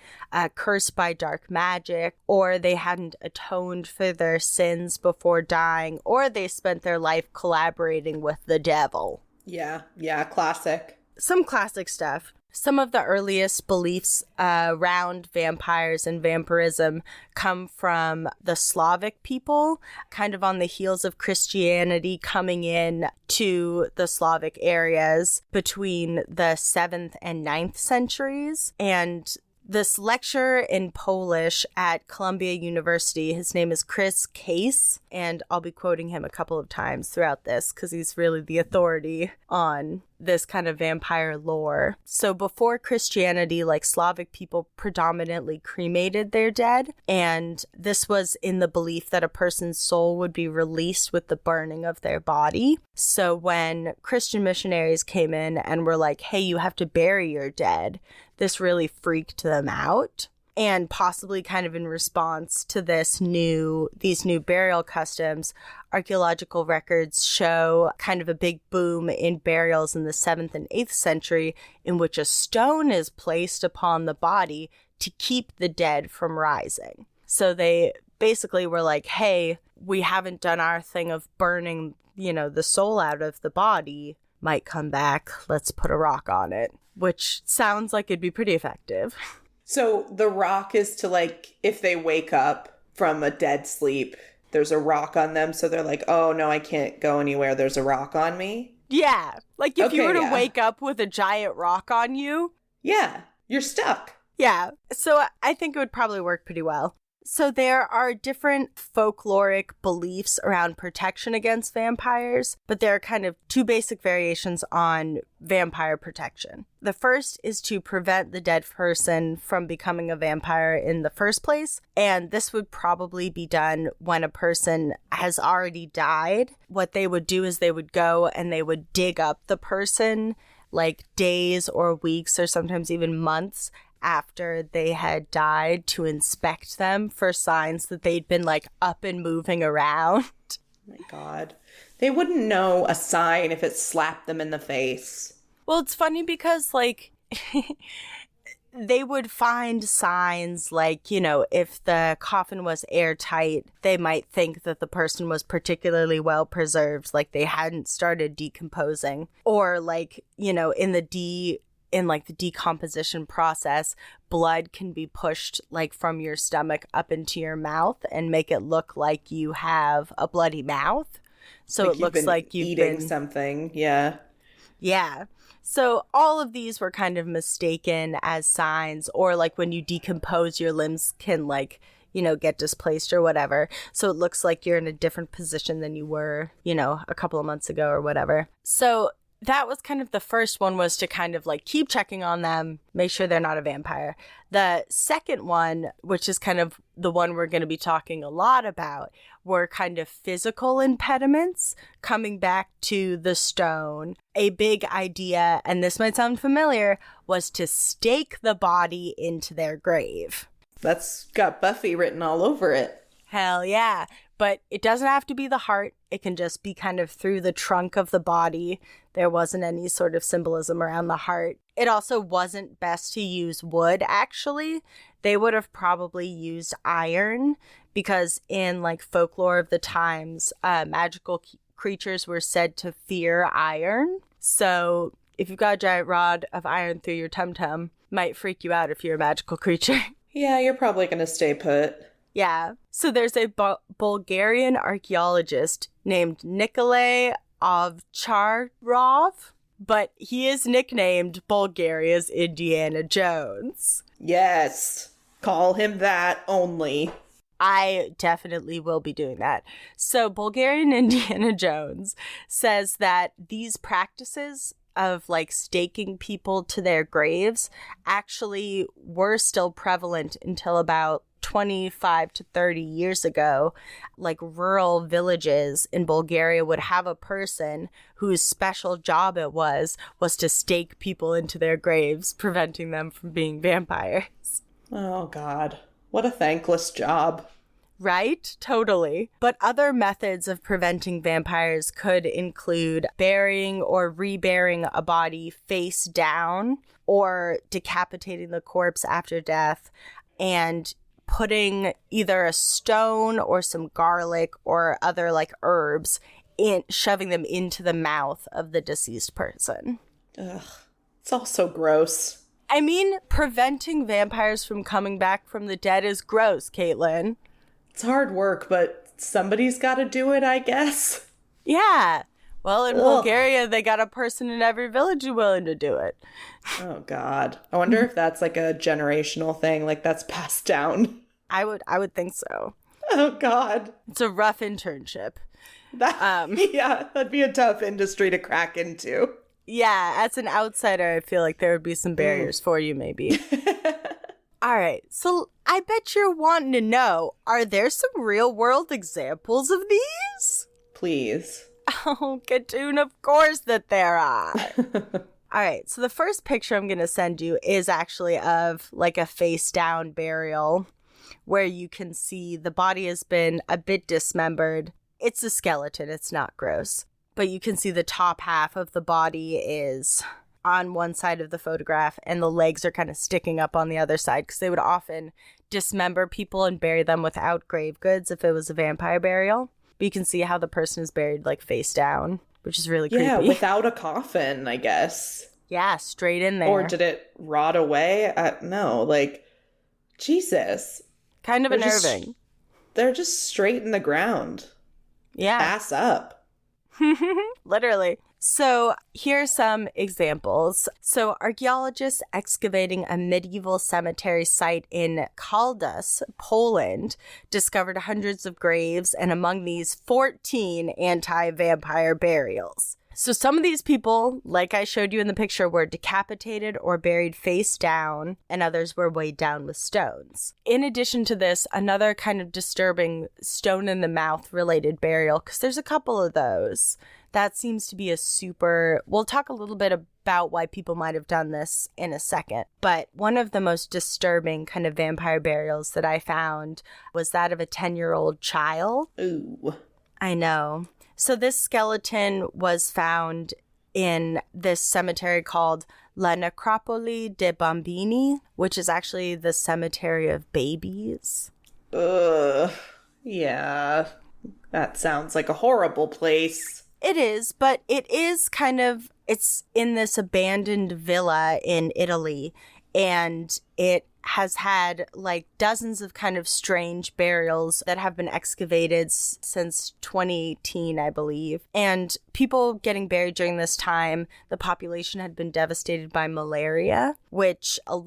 cursed by dark magic, or they hadn't atoned for their sins before dying, or they spent their life collaborating with the devil. Yeah, classic. Some classic stuff. Some of the earliest beliefs around vampires and vampirism come from the Slavic people, kind of on the heels of Christianity coming in to the Slavic areas between the 7th and 9th centuries. And this lecturer in Polish at Columbia University, his name is Chris Case, and I'll be quoting him a couple of times throughout this because he's really the authority on this kind of vampire lore. So before Christianity, like, Slavic people predominantly cremated their dead, and this was in the belief that a person's soul would be released with the burning of their body. So when Christian missionaries came in and were like, hey, you have to bury your dead, this really freaked them out. And possibly kind of in response to these new burial customs, archaeological records show kind of a big boom in burials in the 7th and 8th century in which a stone is placed upon the body to keep the dead from rising. So they basically were like, hey, we haven't done our thing of burning, the soul out of the body, might come back, let's put a rock on it, which sounds like it'd be pretty effective. So the rock is to, like, if they wake up from a dead sleep, there's a rock on them. So they're like, oh, no, I can't go anywhere. There's a rock on me. Yeah. Like if you were to wake up with a giant rock on you. Yeah. You're stuck. Yeah. So I think it would probably work pretty well. So there are different folkloric beliefs around protection against vampires, but there are kind of two basic variations on vampire protection. The first is to prevent the dead person from becoming a vampire in the first place, and this would probably be done when a person has already died. What they would do is they would go and they would dig up the person like days or weeks or sometimes even months after they had died to inspect them for signs that they'd been like up and moving around. Oh my God. They wouldn't know a sign if it slapped them in the face. Well, it's funny because like they would find signs like, if the coffin was airtight, they might think that the person was particularly well preserved, like they hadn't started decomposing, or like, in like the decomposition process, blood can be pushed like from your stomach up into your mouth and make it look like you have a bloody mouth. So like it looks like you've been something. Yeah. Yeah. So all of these were kind of mistaken as signs, or like when you decompose, your limbs can like, get displaced or whatever. So it looks like you're in a different position than you were, a couple of months ago or whatever. So that was kind of the first one, was to kind of like keep checking on them, make sure they're not a vampire. The second one, which is kind of the one we're going to be talking a lot about, were kind of physical impediments. Coming back to the stone, a big idea, and this might sound familiar, was to stake the body into their grave. That's got Buffy written all over it. Hell yeah. But it doesn't have to be the heart. It can just be kind of through the trunk of the body. There wasn't any sort of symbolism around the heart. It also wasn't best to use wood, actually. They would have probably used iron because in like folklore of the times, magical creatures were said to fear iron. So if you've got a giant rod of iron through your tum-tum, might freak you out if you're a magical creature. Yeah, you're probably going to stay put. Yeah. So there's a Bulgarian archaeologist named Nikolay Ovcharov, but he is nicknamed Bulgaria's Indiana Jones. Yes. Call him that only. I definitely will be doing that. So Bulgarian Indiana Jones says that these practices of like staking people to their graves actually were still prevalent until about 25 to 30 years ago. Like rural villages in Bulgaria would have a person whose special job it was to stake people into their graves, preventing them from being vampires. Oh, God. What a thankless job. Right? Totally. But other methods of preventing vampires could include burying or reburying a body face down, or decapitating the corpse after death, and putting either a stone or some garlic or other like herbs in, shoving them into the mouth of the deceased person. Ugh. It's all so gross. I mean, preventing vampires from coming back from the dead is gross, Caitlin. It's hard work, but somebody's got to do it, I guess. Yeah. Well, in Bulgaria, they got a person in every village who's willing to do it. Oh, God. I wonder if that's like a generational thing, like that's passed down. I would think so. Oh, God. It's a rough internship. Yeah, that'd be a tough industry to crack into. Yeah, as an outsider, I feel like there would be some barriers for you, maybe. All right, so I bet you're wanting to know, are there some real-world examples of these? Please. Oh, Katoon, of course that there are. All right, so the first picture I'm going to send you is actually of like a face-down burial where you can see the body has been a bit dismembered. It's a skeleton, it's not gross. But you can see the top half of the body is on one side of the photograph and the legs are kind of sticking up on the other side, because they would often dismember people and bury them without grave goods if it was a vampire burial. But you can see how the person is buried like face down, which is really creepy. Yeah, without a coffin, I guess. Yeah, straight in there. Or did it rot away? No, like, Jesus. Kind of unnerving. They're just straight in the ground. Yeah. Ass up. Literally. So here are some examples. So archaeologists excavating a medieval cemetery site in Kaldus, Poland, discovered hundreds of graves, and among these 14 anti-vampire burials. So some of these people, like I showed you in the picture, were decapitated or buried face down, and others were weighed down with stones. In addition to this, another kind of disturbing stone in the mouth related burial, because there's a couple of those. That seems to be a super... We'll talk a little bit about why people might have done this in a second. But one of the most disturbing kind of vampire burials that I found was that of a 10-year-old child. Ooh. I know. So this skeleton was found in this cemetery called La Necropoli de Bambini, which is actually the cemetery of babies. Ugh. Yeah. That sounds like a horrible place. It is, but it is kind of, it's in this abandoned villa in Italy, and it has had like dozens of kind of strange burials that have been excavated since 2018, I believe. And people getting buried during this time, the population had been devastated by malaria, which a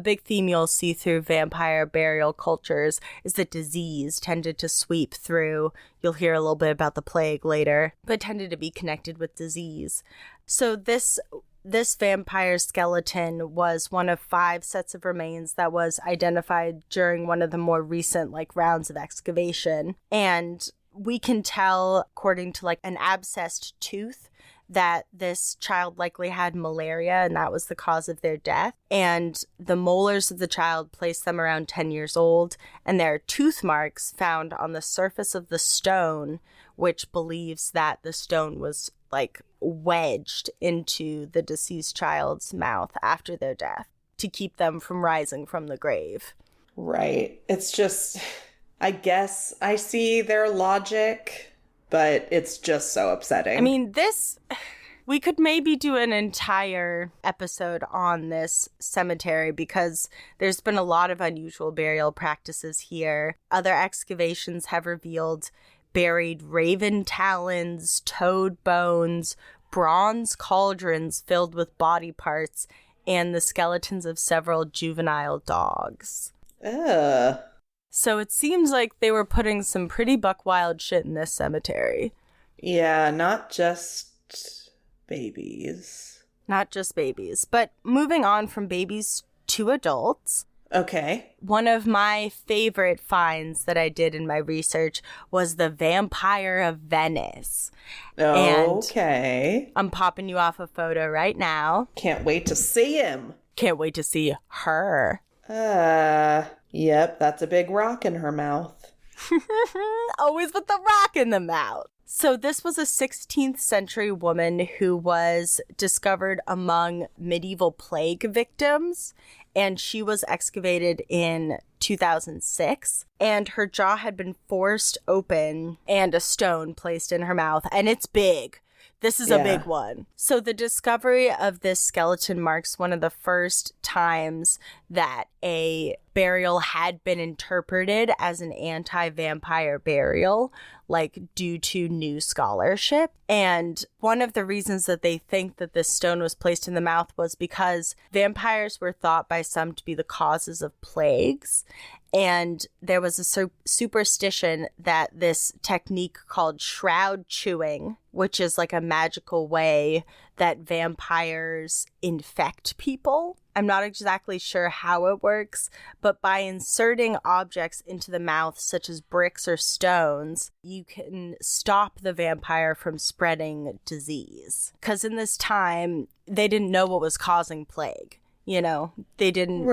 big theme you'll see through vampire burial cultures is that disease tended to sweep through. You'll hear a little bit about the plague later, but tended to be connected with disease. So this vampire skeleton was one of 5 sets of remains that was identified during one of the more recent rounds of excavation. And we can tell, according to an abscessed tooth, that this child likely had malaria, and that was the cause of their death. And the molars of the child placed them around 10 years old, and there are tooth marks found on the surface of the stone, which believes that the stone was wedged into the deceased child's mouth after their death to keep them from rising from the grave. Right. It's just, I guess I see their logic, but it's just so upsetting. I mean, We could maybe do an entire episode on this cemetery because there's been a lot of unusual burial practices here. Other excavations have revealed buried raven talons, toad bones, bronze cauldrons filled with body parts, and the skeletons of several juvenile dogs. Ugh. So it seems like they were putting some pretty buck wild shit in this cemetery. Yeah, not just babies. Not just babies. But moving on from babies to adults. Okay. One of my favorite finds that I did in my research was the Vampire of Venice. Okay. And I'm popping you off a photo right now. Can't wait to see him. Can't wait to see her. Yep, that's a big rock in her mouth. Always with the rock in the mouth. So this was a 16th century woman who was discovered among medieval plague victims, and she was excavated in 2006, and her jaw had been forced open and a stone placed in her mouth, and it's big. This is a big one. So the discovery of this skeleton marks one of the first times that a burial had been interpreted as an anti-vampire burial, like due to new scholarship. And one of the reasons that they think that this stone was placed in the mouth was because vampires were thought by some to be the causes of plagues. And there was a superstition that this technique called shroud chewing, which is like a magical way that vampires infect people. I'm not exactly sure how it works, but by inserting objects into the mouth, such as bricks or stones, you can stop the vampire from spreading disease. Because in this time, they didn't know what was causing plague. You know, they didn't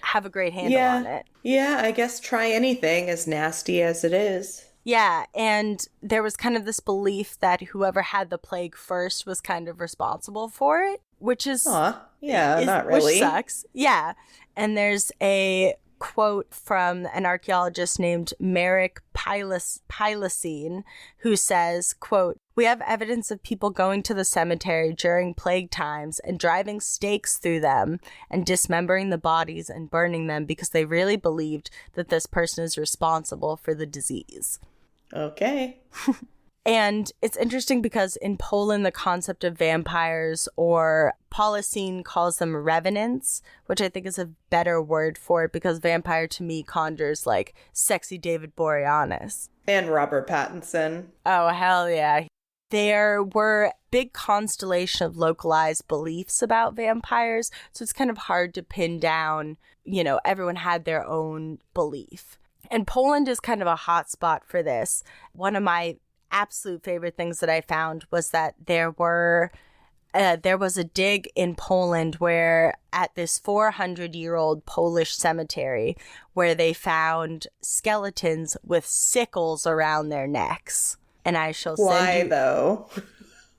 have a great handle on it. Yeah, I guess try anything, as nasty as it is. Yeah, and there was kind of this belief that whoever had the plague first was kind of responsible for it, which is... not really. Which sucks. Yeah, and there's a quote from an archaeologist named Merrick Pilocene, who says, quote, "We have evidence of people going to the cemetery during plague times and driving stakes through them and dismembering the bodies and burning them because they really believed that this person is responsible for the disease." Okay. And it's interesting because in Poland, the concept of vampires, or Pilocene calls them revenants, which I think is a better word for it because vampire to me conjures like sexy David Boreanaz. And Robert Pattinson. Oh, hell yeah. There were big constellation of localized beliefs about vampires, so it's kind of hard to pin down, you know, everyone had their own belief. And Poland is kind of a hot spot for this. One of my absolute favorite things that I found was that there was a dig in Poland where at this 400-year-old Polish cemetery where they found skeletons with sickles around their necks. And I shall send you... Why, though?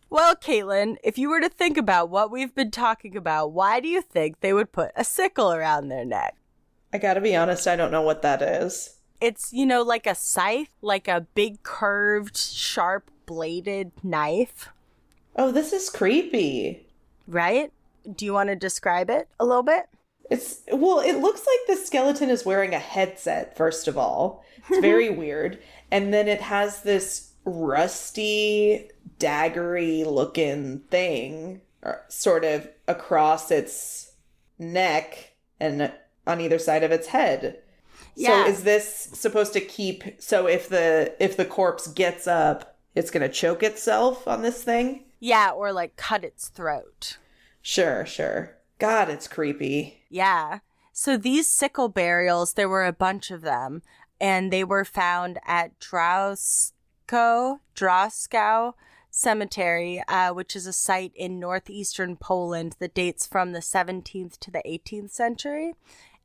Well, Katelyn, if you were to think about what we've been talking about, why do you think they would put a sickle around their neck? I gotta be honest, I don't know what that is. It's, you know, like a scythe, like a big curved, sharp bladed knife. Oh, this is creepy. Right? Do you want to describe it a little bit? It looks like the skeleton is wearing a headset, first of all. It's very weird. And then it has this rusty, daggery looking thing sort of across its neck and on either side of its head. Yeah. So is this supposed to keep, so if the corpse gets up, it's going to choke itself on this thing? Yeah, or like cut its throat. Sure. God, it's creepy. Yeah. So these sickle burials, there were a bunch of them, and they were found at Droskow Cemetery, which is a site in northeastern Poland that dates from the 17th to the 18th century.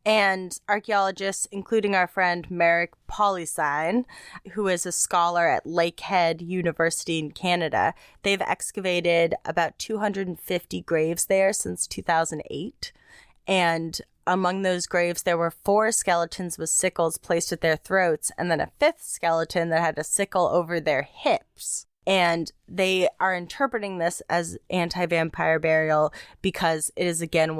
And archaeologists, including our friend Merrick Pilocene, who is a scholar at Lakehead University in Canada, they've excavated about 250 graves there since 2008. And among those graves, there were 4 skeletons with sickles placed at their throats, and then a 5th skeleton that had a sickle over their hips. And they are interpreting this as anti-vampire burial because it is, again,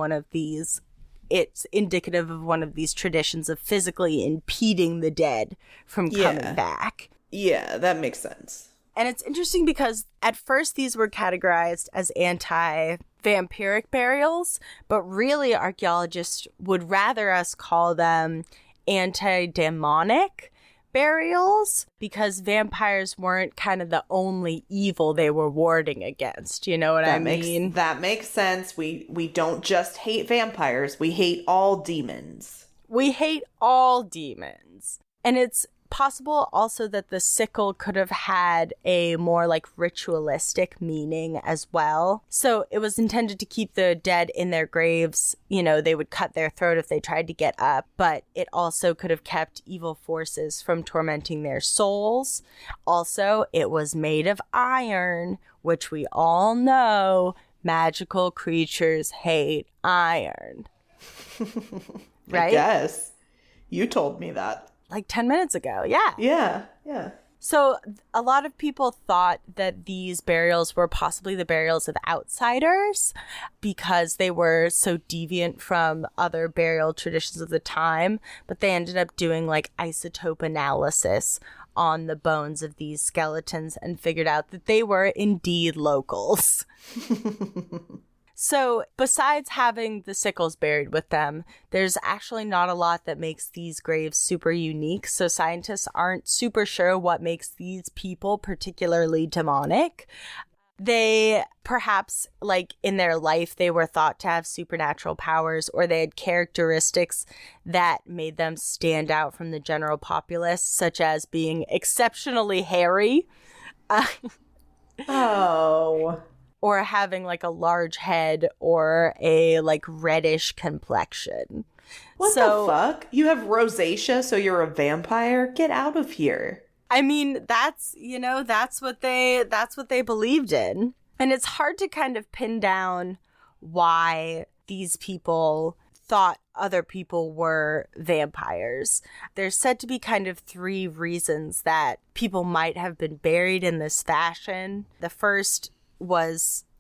it's indicative of one of these traditions of physically impeding the dead from coming back. Yeah, that makes sense. And it's interesting because at first these were categorized as anti-vampiric burials, but really archaeologists would rather us call them anti-demonic burials because vampires weren't kind of the only evil they were warding against. You know what I mean? That makes sense. We don't just hate vampires. We hate all demons. We hate all demons. And it's possible also that the sickle could have had a more like ritualistic meaning as well. So it was intended to keep the dead in their graves. You know, they would cut their throat if they tried to get up, but it also could have kept evil forces from tormenting their souls. Also, it was made of iron, which we all know magical creatures hate iron. Right? Yes. You told me that. Like 10 minutes ago, yeah. Yeah. So a lot of people thought that these burials were possibly the burials of outsiders because they were so deviant from other burial traditions of the time, but they ended up doing like isotope analysis on the bones of these skeletons and figured out that they were indeed locals. So besides having the sickles buried with them, there's actually not a lot that makes these graves super unique. So scientists aren't super sure what makes these people particularly demonic. They perhaps, like in their life, they were thought to have supernatural powers, or they had characteristics that made them stand out from the general populace, such as being exceptionally hairy. Or having like a large head or a like reddish complexion. What the fuck? You have rosacea, so you're a vampire? Get out of here. I mean, that's what they believed in. And it's hard to kind of pin down why these people thought other people were vampires. There's said to be kind of 3 reasons that people might have been buried in this fashion. The first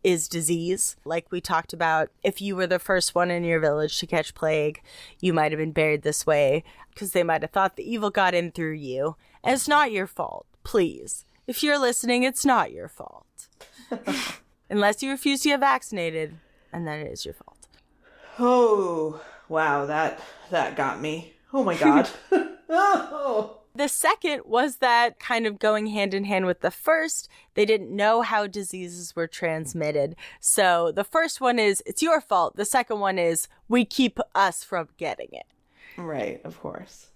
is disease. Like we talked about, if you were the first one in your village to catch plague, you might have been buried this way because they might have thought the evil got in through you. And it's not your fault. Please. If you're listening, it's not your fault. Unless you refuse to get vaccinated, and then it is your fault. Oh, wow, that got me. Oh my God. Oh. The second was that, kind of going hand in hand with the first, they didn't know how diseases were transmitted. So the first one is, it's your fault. The second one is, we keep us from getting it. Right, of course.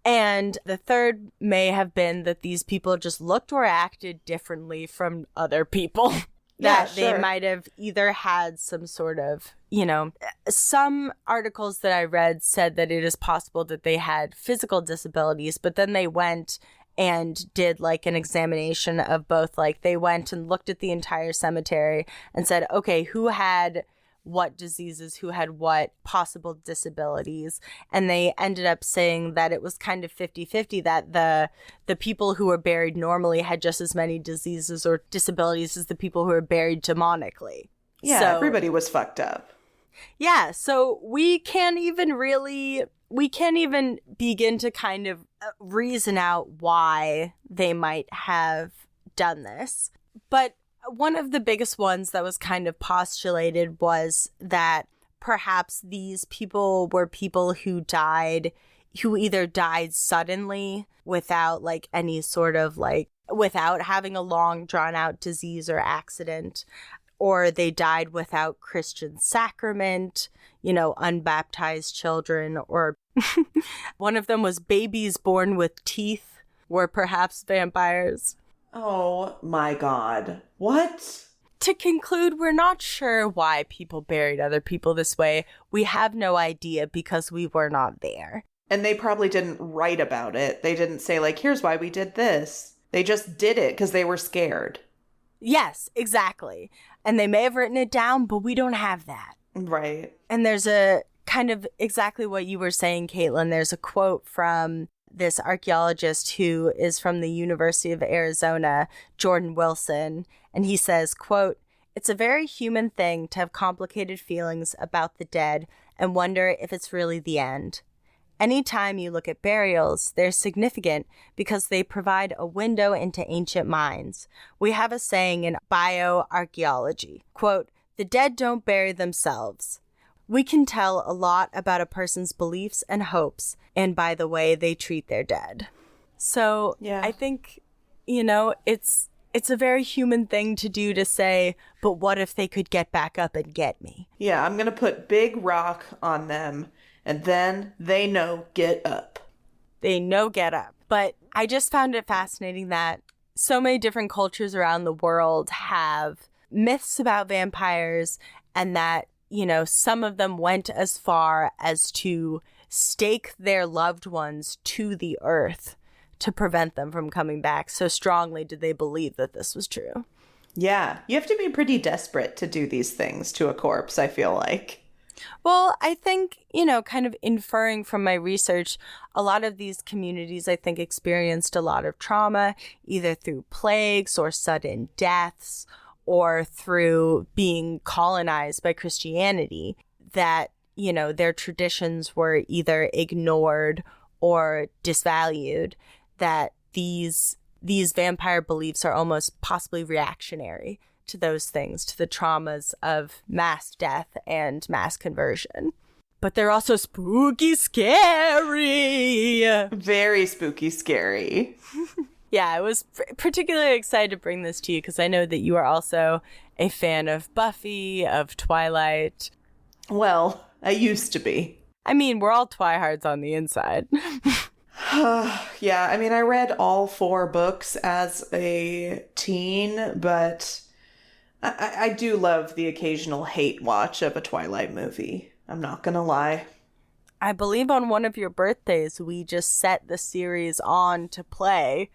And the third may have been that these people just looked or acted differently from other people. They might have either had some sort of, some articles that I read said that it is possible that they had physical disabilities, but then they went and did like an examination of both. Like they went and looked at the entire cemetery and said, okay, who had what diseases, who had what possible disabilities. And they ended up saying that it was kind of 50-50, that the people who were buried normally had just as many diseases or disabilities as the people who were buried demonically. Yeah, so, everybody was fucked up. Yeah, so we can't even begin to kind of reason out why they might have done this. But one of the biggest ones that was kind of postulated was that perhaps these people were people who either died suddenly without like any sort of like, without having a long drawn out disease or accident, or they died without Christian sacrament, unbaptized children, or one of them was babies born with teeth were perhaps vampires. Oh my God. What? To conclude, we're not sure why people buried other people this way. We have no idea because we were not there. And they probably didn't write about it. They didn't say, like, here's why we did this. They just did it because they were scared. Yes, exactly. And they may have written it down, but we don't have that. Right. And there's a kind of exactly what you were saying, Caitlin. There's a quote from this archaeologist who is from the University of Arizona, Jordan Wilson, and he says, quote, "It's a very human thing to have complicated feelings about the dead and wonder if it's really the end. Anytime you look at burials, they're significant because they provide a window into ancient minds. We have a saying in bioarchaeology, quote, 'The dead don't bury themselves.' We can tell a lot about a person's beliefs and hopes, and by the way they treat their dead." So yeah. I think, it's a very human thing to do, to say, but what if they could get back up and get me? Yeah, I'm going to put big rock on them, and then they know get up. They know get up. But I just found it fascinating that so many different cultures around the world have myths about vampires, and that, some of them went as far as to stake their loved ones to the earth to prevent them from coming back. So strongly did they believe that this was true. Yeah, you have to be pretty desperate to do these things to a corpse, I feel like. Well, I think, kind of inferring from my research, a lot of these communities, I think, experienced a lot of trauma, either through plagues or sudden deaths, or through being colonized by Christianity, that, their traditions were either ignored or disvalued, that these vampire beliefs are almost possibly reactionary to those things, to the traumas of mass death and mass conversion. But they're also spooky scary. Very spooky scary. Yeah, I was particularly excited to bring this to you because I know that you are also a fan of Buffy, of Twilight. Well, I used to be. I mean, we're all twihards on the inside. Yeah, I mean, I read all 4 books as a teen, but I do love the occasional hate watch of a Twilight movie. I'm not gonna lie. I believe on one of your birthdays, we just set the series on to play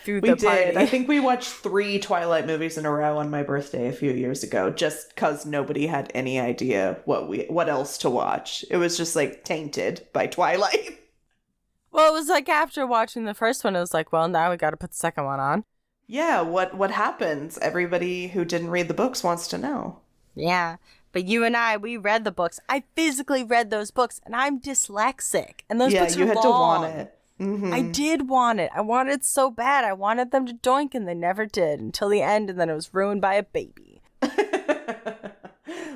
through the party. We did. I think we watched 3 Twilight movies in a row on my birthday a few years ago, just because nobody had any idea what else to watch. It was just like tainted by Twilight. Well, it was like after watching the first one, it was like, well, now we got to put the second one on. Yeah, what happens? Everybody who didn't read the books wants to know. Yeah, but you and I, we read the books. I physically read those books, and I'm dyslexic. And those books are long. Yeah, you had to want it. Mm-hmm. I did want it. I wanted it so bad. I wanted them to doink, and they never did until the end, and then it was ruined by a baby.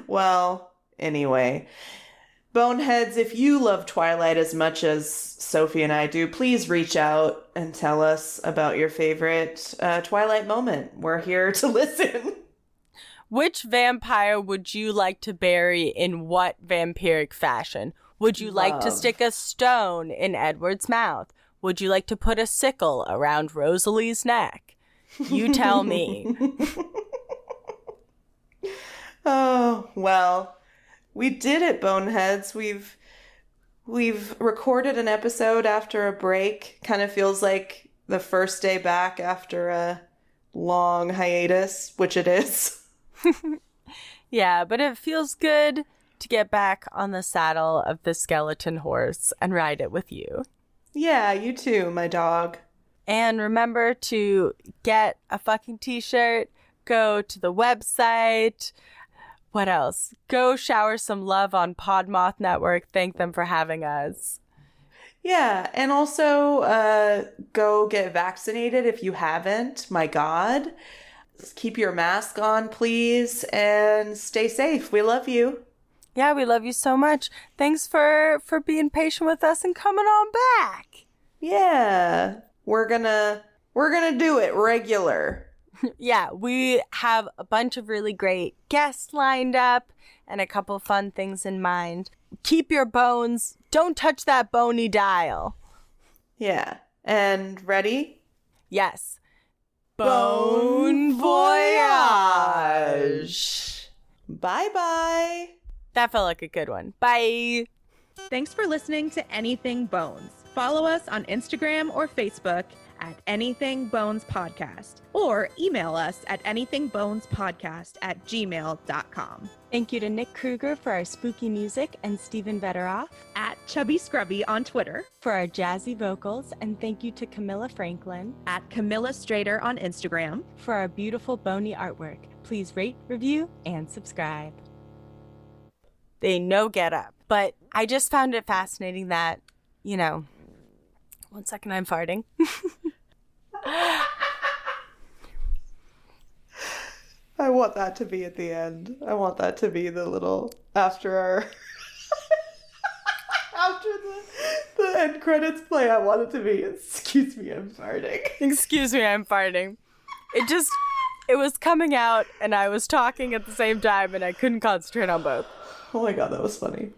Well, anyway. Boneheads, if you love Twilight as much as Sophie and I do, please reach out and tell us about your favorite Twilight moment. We're here to listen. Which vampire would you like to bury in what vampiric fashion? Would you like to stick a stone in Edward's mouth? Would you like to put a sickle around Rosalie's neck? You tell me. Oh, well, we did it, Boneheads. We've recorded an episode after a break. Kind of feels like the first day back after a long hiatus, which it is. Yeah, but it feels good to get back on the saddle of the skeleton horse and ride it with you. Yeah, you too, my dog. And remember to get a fucking t-shirt, go to the website. What else? Go shower some love on Podmoth Network. Thank them for having us. Yeah, and also go get vaccinated if you haven't. My God. Keep your mask on, please, and stay safe. We love you. Yeah, we love you so much. Thanks for being patient with us and coming on back. Yeah, we're gonna do it regular. Yeah, we have a bunch of really great guests lined up and a couple fun things in mind. Keep your bones. Don't touch that bony dial. Yeah, and ready? Yes. Bon voyage. Bye-bye. That felt like a good one. Bye. Thanks for listening to Anything Bones. Follow us on Instagram or Facebook at anythingbonespodcast or email us at anythingbonespodcast@gmail.com. Thank you to Nick Kruger for our spooky music and Stephen Vetteroff At Chubby Scrubby on Twitter. for our jazzy vocals, and thank you to Camilla Franklin At Camilla Strader on Instagram. for our beautiful bony artwork. Please rate, review, and subscribe. They know Get Up, but I just found it fascinating that, you know, 1 second, I'm farting. I want that to be at the end. I want that to be the little after our after the end credits play. I want it to be, excuse me, I'm farting. Excuse me, I'm farting. It was coming out and I was talking at the same time and I couldn't concentrate on both. Oh my god, that was funny.